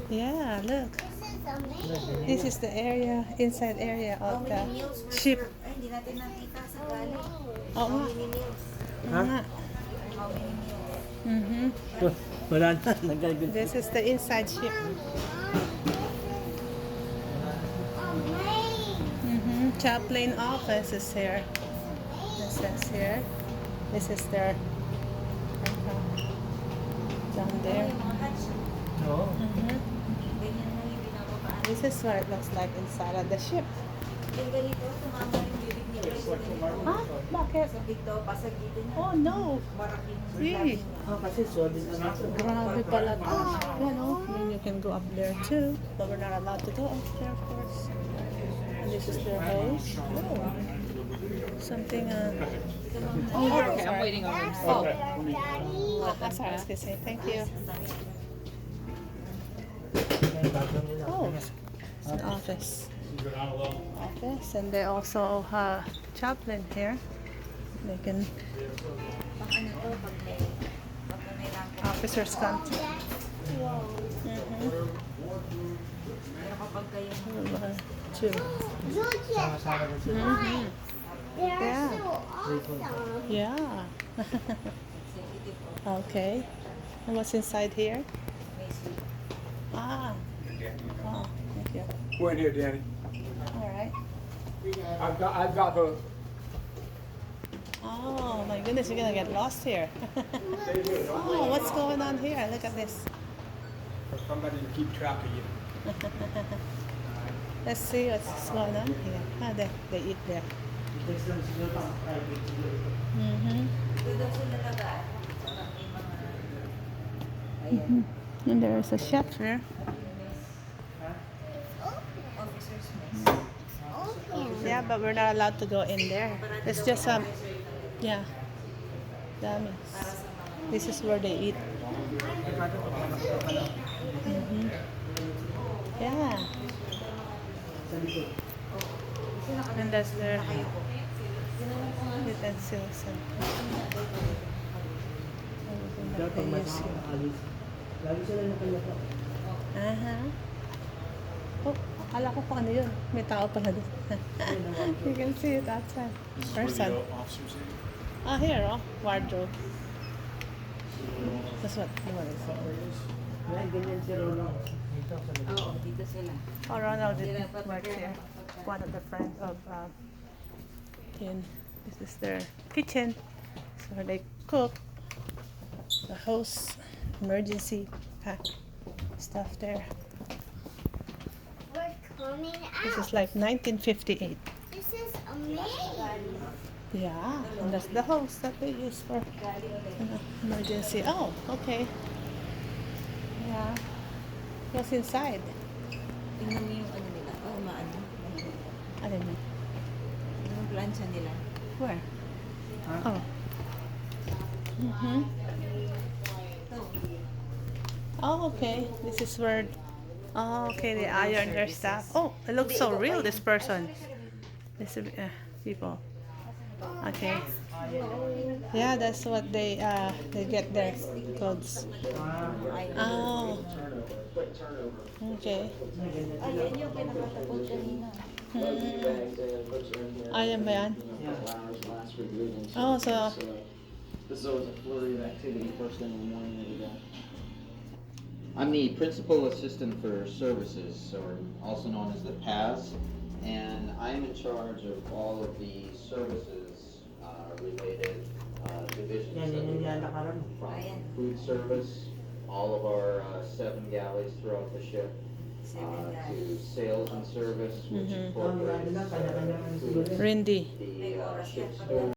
Yeah, look. This is the area, inside area How of many the meals per ship. Ay, hindi natin nakita sa gali. Oo How nga. many meals? Oo nga. How many meals? Mhm. Wala na. Nagagod. This is the inside ship. Chaplain office is here. This is here. This is their down there. Yung mga hatch, Oo. Mhm. ganyan na yung binababaan. This is what it looks like inside of the ship. Yung ganito, tumama yung bibig niya. Ah, bakit? Sa big daw, pasagitin niya. Oh no. Maraking Gee. Kasi solid na ito. Grabe pala to. Yan oh. Then you can go up there too. But we're not allowed to go up there, of course. And this is their house. Oh. Something, Oh, okay, I'm waiting over. Oh. Sorry, excuse me. Thank you. Oh. It's an office. Office. And they also have chaplain here. They can, pang ano to, pag may lang. officers come. Pero kapag kayo Two. Sama-sama din sila. Mhm. They're Yeah. so awesome. Yeah. sensitive o Okay. And what's inside here? may sleep. Ah. Oh, thank you. We're in here, Danny. All right. I've got the. Oh my goodness, you're gonna get lost here. Oh, what's going on here? Look at this. For somebody to keep track of you. Let's see what's going on here. Ah, they eat there. I-text lang sila pang private siguro. Mm-hmm. Dito daw sila tagaan. Parang may mga ayan. And there is a chef here. Officers mess. Yeah, but we're not allowed to go in there. It's just yeah, dummies. This is where they eat. Mm-hmm. Yeah, Sa likod. and that's their utensils and everything that Dapat they may use mga here. alis. Lagi sila nakayapa. Oh, akala ko pa ano yun. May tao pala doon. You can see it outside. Person. Ah, here, oh. Wardrobe. That's what the one is. May ganyan si Ronald. Dito sa likod. Oo, dito sila. Oh, Ronald did work here. One of the friends of in this is their kitchen. So they cook. The host emergency pack stuff there. We're coming This out. is like 1958. This is amazing. Yeah, and that's the hose that they use for emergency. Oh, okay. Yeah. What's inside? Tingnan mo yung ano nila. Oh, maano. I don't know. Yung plancha nila. Where? Oh. Mm-hmm. Ito. Oh, okay. This is where. Oh, okay. They iron their stuff. Oh, it looks so real. This person. This people. Okay. Yeah, that's what they get their clothes. Oh. Okay. Ayan yung pinakatapos kanina. Ayan ba yan? Oh, so This is always a flurry of activity first thing in the morning every day. I'm the Principal Assistant for Services, or also known as the PAS, and I'm in charge of all of the services related divisions. Yan, that yan yung we have, lalakaran. from Ayan. food service, all of our 7 galleys throughout the ship, to sales and service, which Mhm. incorporates Kanya-kanya ang food, Rindy. the May oras yan ship pag store.